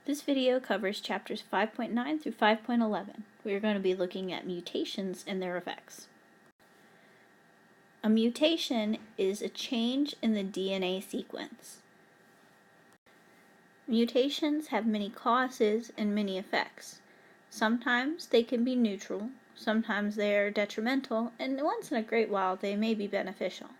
This video covers chapters 5.9 through 5.11. We are going to be looking at mutations and their effects. A mutation is a change in the DNA sequence. Mutations have many causes and many effects. Sometimes they can be neutral, sometimes they are detrimental, and once in a great while they may be beneficial.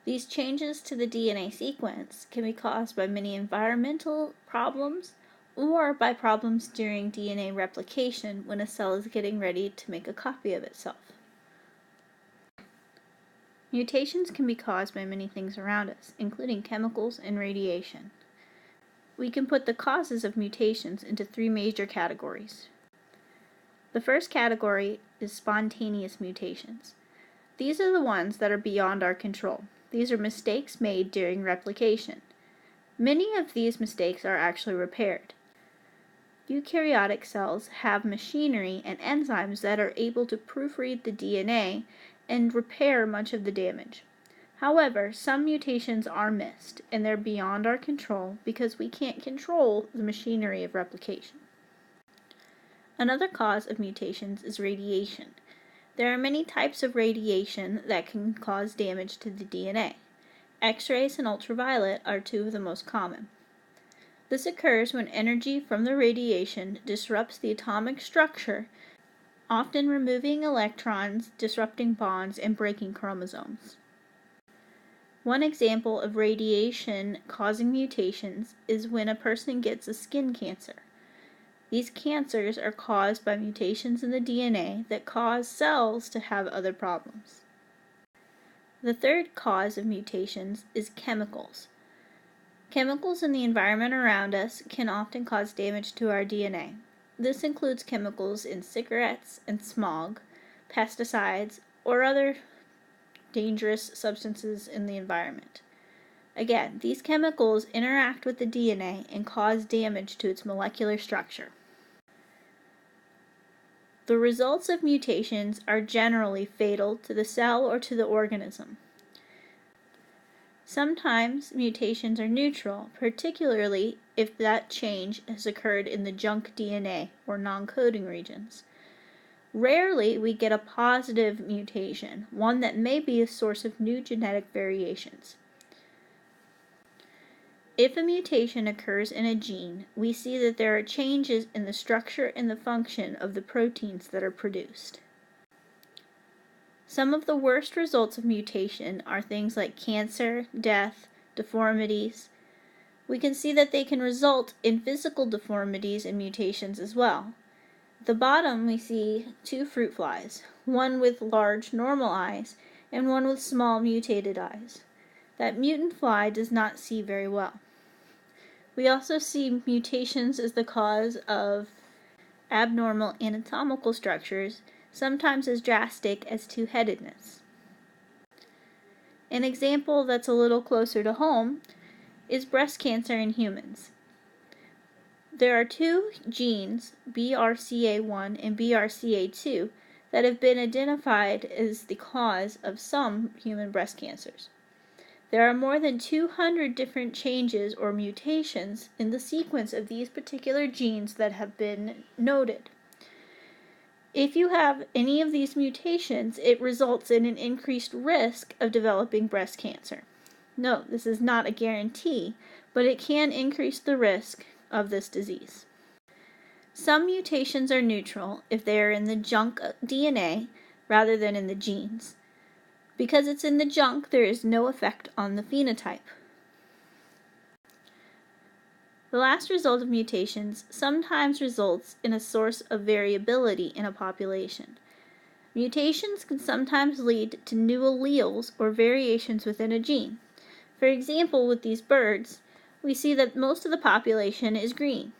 These changes to the DNA sequence can be caused by many environmental problems or by problems during DNA replication when a cell is getting ready to make a copy of itself. Mutations can be caused by many things around us, including chemicals and radiation. We can put the causes of mutations into three major categories. The first category is spontaneous mutations. These are the ones that are beyond our control. These are mistakes made during replication. Many of these mistakes are actually repaired. Eukaryotic cells have machinery and enzymes that are able to proofread the DNA and repair much of the damage. However, some mutations are missed, and they're beyond our control because we can't control the machinery of replication. Another cause of mutations is radiation. There are many types of radiation that can cause damage to the DNA. X-rays and ultraviolet are two of the most common. This occurs when energy from the radiation disrupts the atomic structure, often removing electrons, disrupting bonds, and breaking chromosomes. One example of radiation causing mutations is when a person gets a skin cancer. These cancers are caused by mutations in the DNA that cause cells to have other problems. The third cause of mutations is chemicals. Chemicals in the environment around us can often cause damage to our DNA. This includes chemicals in cigarettes and smog, pesticides, or other dangerous substances in the environment. Again, these chemicals interact with the DNA and cause damage to its molecular structure. The results of mutations are generally fatal to the cell or to the organism. Sometimes mutations are neutral, particularly if that change has occurred in the junk DNA or non-coding regions. Rarely we get a positive mutation, one that may be a source of new genetic variations. If a mutation occurs in a gene, we see that there are changes in the structure and the function of the proteins that are produced. Some of the worst results of mutation are things like cancer, death, deformities. We can see that they can result in physical deformities and mutations as well. At the bottom we see two fruit flies, one with large normal eyes and one with small mutated eyes. That mutant fly does not see very well. We also see mutations as the cause of abnormal anatomical structures, sometimes as drastic as two-headedness. An example that's a little closer to home is breast cancer in humans. There are two genes, BRCA1 and BRCA2, that have been identified as the cause of some human breast cancers. There are more than 200 different changes or mutations in the sequence of these particular genes that have been noted. If you have any of these mutations, it results in an increased risk of developing breast cancer. Note, this is not a guarantee, but it can increase the risk of this disease. Some mutations are neutral if they are in the junk DNA rather than in the genes. Because it's in the junk, there is no effect on the phenotype. The last result of mutations sometimes results in a source of variability in a population. Mutations can sometimes lead to new alleles or variations within a gene. For example, with these birds, we see that most of the population is green.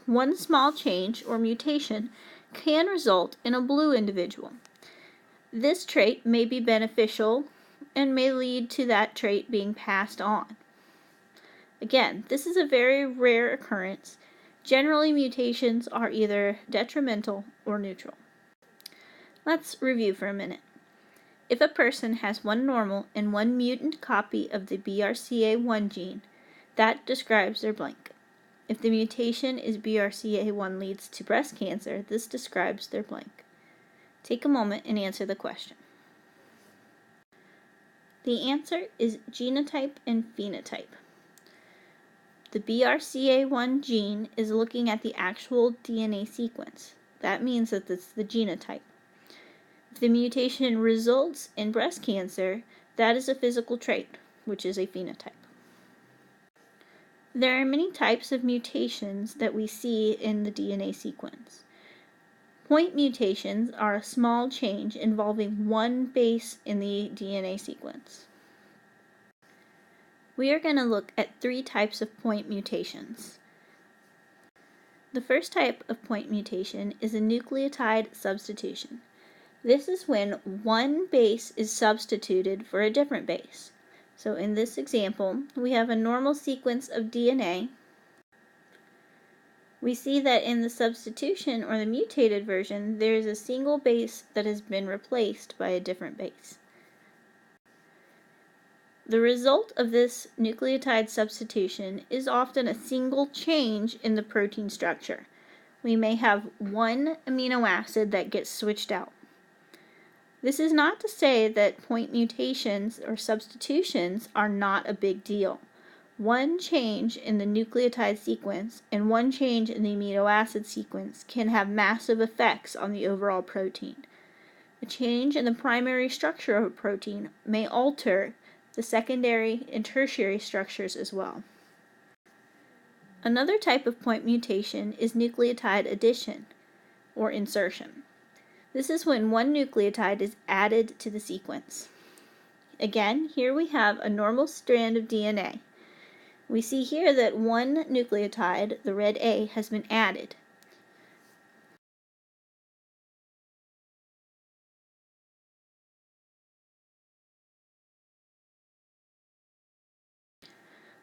One small change or mutation can result in a blue individual. This trait may be beneficial and may lead to that trait being passed on. Again, this is a very rare occurrence. Generally, mutations are either detrimental or neutral. Let's review for a minute. If a person has one normal and one mutant copy of the BRCA1 gene, that describes their blank. If the mutation is BRCA1 leads to breast cancer, this describes their blank. Take a moment and answer the question. The answer is genotype and phenotype. The BRCA1 gene is looking at the actual DNA sequence. That means that it's the genotype. If the mutation results in breast cancer, that is a physical trait, which is a phenotype. There are many types of mutations that we see in the DNA sequence. Point mutations are a small change involving one base in the DNA sequence. We are going to look at 3 types of point mutations. The first type of point mutation is a nucleotide substitution. This is when one base is substituted for a different base. So in this example, we have a normal sequence of DNA. We see that in the substitution or the mutated version, there is a single base that has been replaced by a different base. The result of this nucleotide substitution is often a single change in the protein structure. We may have one amino acid that gets switched out. This is not to say that point mutations or substitutions are not a big deal. One change in the nucleotide sequence and one change in the amino acid sequence can have massive effects on the overall protein. A change in the primary structure of a protein may alter the secondary and tertiary structures as well. Another type of point mutation is nucleotide addition or insertion. This is when one nucleotide is added to the sequence. Again, here we have a normal strand of DNA. We see here that one nucleotide, the red A, has been added.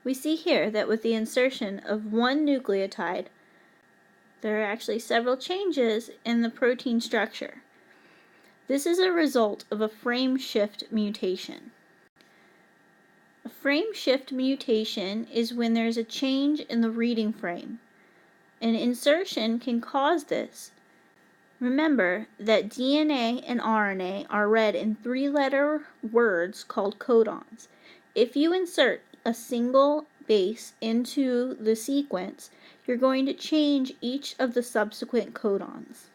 We see here that with the insertion of one nucleotide, there are actually several changes in the protein structure. This is a result of a frame shift mutation. A frame shift mutation is when there's a change in the reading frame. An insertion can cause this. Remember that DNA and RNA are read in 3-letter words called codons. If you insert a single base into the sequence, you're going to change each of the subsequent codons.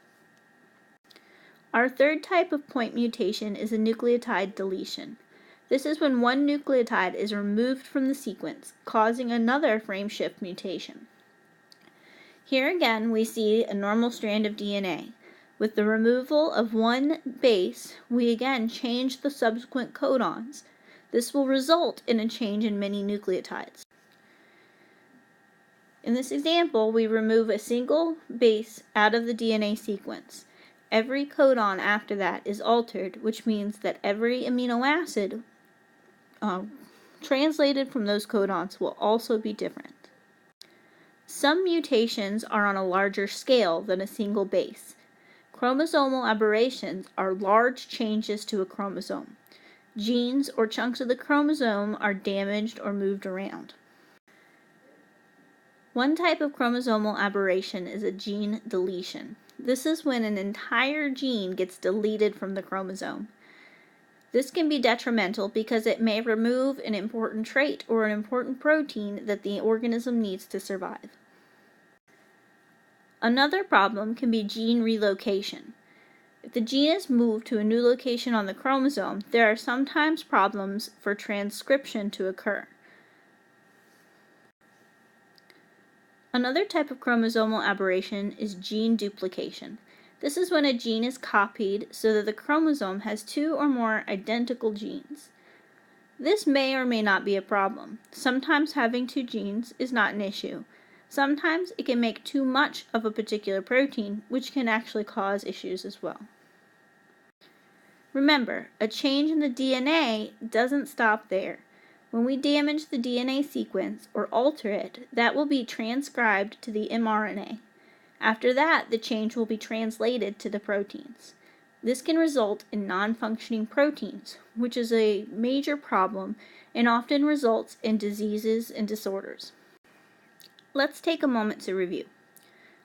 Our third type of point mutation is a nucleotide deletion. This is when one nucleotide is removed from the sequence, causing another frame shift mutation. Here again, we see a normal strand of DNA. With the removal of one base, we again change the subsequent codons. This will result in a change in many nucleotides. In this example, we remove a single base out of the DNA sequence. Every codon after that is altered, which means that every amino acid translated from those codons will also be different. Some mutations are on a larger scale than a single base. Chromosomal aberrations are large changes to a chromosome. Genes or chunks of the chromosome are damaged or moved around. One type of chromosomal aberration is a gene deletion. This is when an entire gene gets deleted from the chromosome. This can be detrimental because it may remove an important trait or an important protein that the organism needs to survive. Another problem can be gene relocation. If the gene is moved to a new location on the chromosome, there are sometimes problems for transcription to occur. Another type of chromosomal aberration is gene duplication. This is when a gene is copied so that the chromosome has 2 or more identical genes. This may or may not be a problem. Sometimes having 2 genes is not an issue. Sometimes it can make too much of a particular protein, which can actually cause issues as well. Remember, a change in the DNA doesn't stop there. When we damage the DNA sequence or alter it, that will be transcribed to the mRNA. After that, the change will be translated to the proteins. This can result in non-functioning proteins, which is a major problem and often results in diseases and disorders. Let's take a moment to review.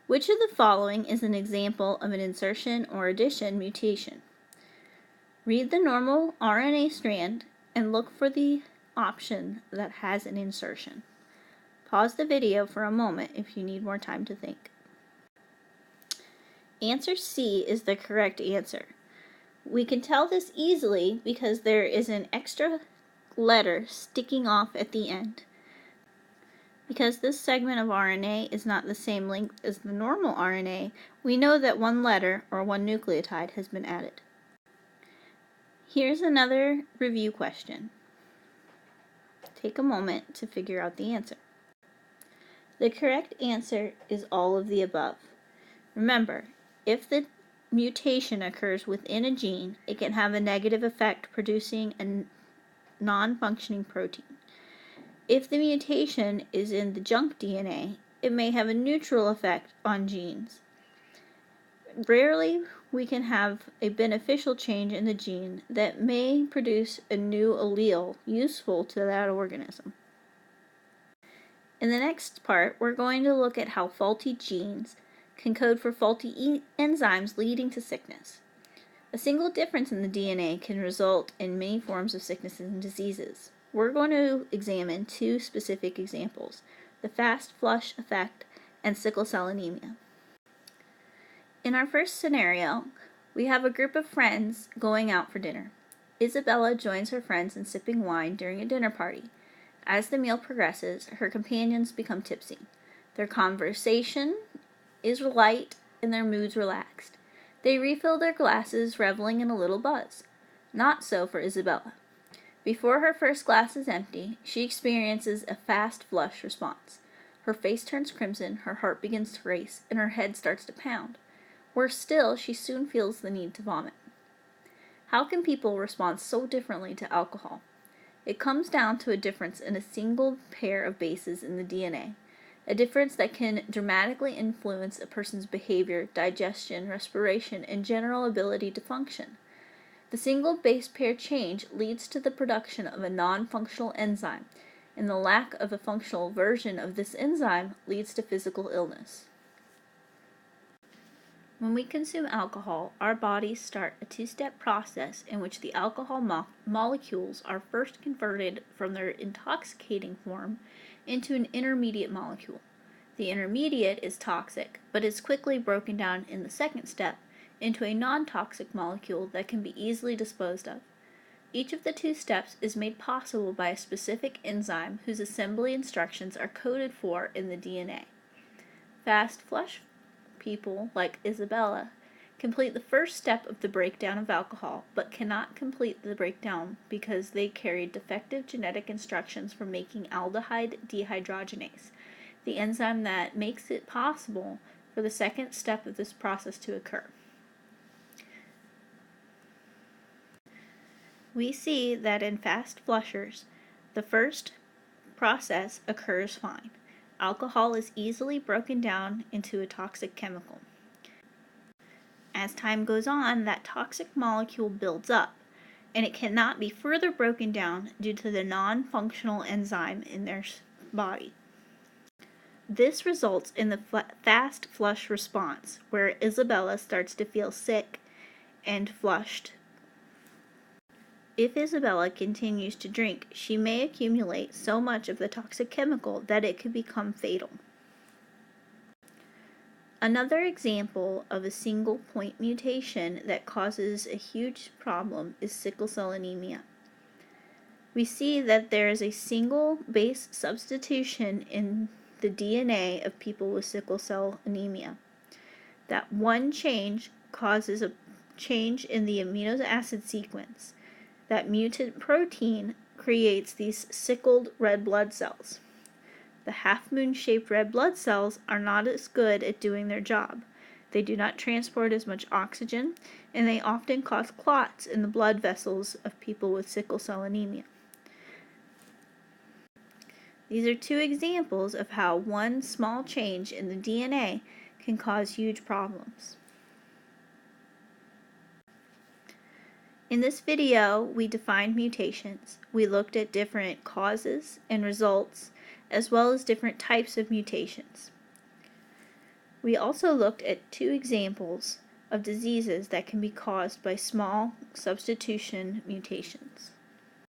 Which of the following is an example of an insertion or addition mutation? Read the normal RNA strand and look for the option that has an insertion. Pause the video for a moment if you need more time to think. Answer C is the correct answer. We can tell this easily because there is an extra letter sticking off at the end. Because this segment of RNA is not the same length as the normal RNA, we know that one letter or one nucleotide has been added. Here's another review question. Take a moment to figure out the answer. The correct answer is all of the above. Remember, if the mutation occurs within a gene, it can have a negative effect producing a non-functioning protein. If the mutation is in the junk DNA, it may have a neutral effect on genes. Rarely, we can have a beneficial change in the gene that may produce a new allele useful to that organism. In the next part, we're going to look at how faulty genes can code for faulty enzymes leading to sickness. A single difference in the DNA can result in many forms of sicknesses and diseases. We're going to examine two specific examples, the fast flush effect and sickle cell anemia. In our first scenario, we have a group of friends going out for dinner. Isabella joins her friends in sipping wine during a dinner party. As the meal progresses, her companions become tipsy. Their conversation is light and their moods relaxed. They refill their glasses, reveling in a little buzz. Not so for Isabella. Before her first glass is empty, she experiences a fast flush response. Her face turns crimson, her heart begins to race, and her head starts to pound. Worse still, she soon feels the need to vomit. How can people respond so differently to alcohol? It comes down to a difference in a single pair of bases in the DNA, a difference that can dramatically influence a person's behavior, digestion, respiration, and general ability to function. The single base pair change leads to the production of a non-functional enzyme, and the lack of a functional version of this enzyme leads to physical illness. When we consume alcohol, our bodies start a two-step process in which the alcohol molecules are first converted from their intoxicating form into an intermediate molecule. The intermediate is toxic, but is quickly broken down in the second step into a non-toxic molecule that can be easily disposed of. Each of the two steps is made possible by a specific enzyme whose assembly instructions are coded for in the DNA. Fast flush people, like Isabella, complete the first step of the breakdown of alcohol, but cannot complete the breakdown because they carry defective genetic instructions for making aldehyde dehydrogenase, the enzyme that makes it possible for the second step of this process to occur. We see that in fast flushers, the first process occurs fine. Alcohol is easily broken down into a toxic chemical. As time goes on, that toxic molecule builds up, and it cannot be further broken down due to the non-functional enzyme in their body. This results in the fast flush response, where Isabella starts to feel sick and flushed. If Isabella continues to drink, she may accumulate so much of the toxic chemical that it could become fatal. Another example of a single point mutation that causes a huge problem is sickle cell anemia. We see that there is a single base substitution in the DNA of people with sickle cell anemia. That one change causes a change in the amino acid sequence. That mutant protein creates these sickled red blood cells. The half-moon-shaped red blood cells are not as good at doing their job. They do not transport as much oxygen, and they often cause clots in the blood vessels of people with sickle cell anemia. These are two examples of how one small change in the DNA can cause huge problems. In this video, we defined mutations. We looked at different causes and results, as well as different types of mutations. We also looked at 2 examples of diseases that can be caused by small substitution mutations.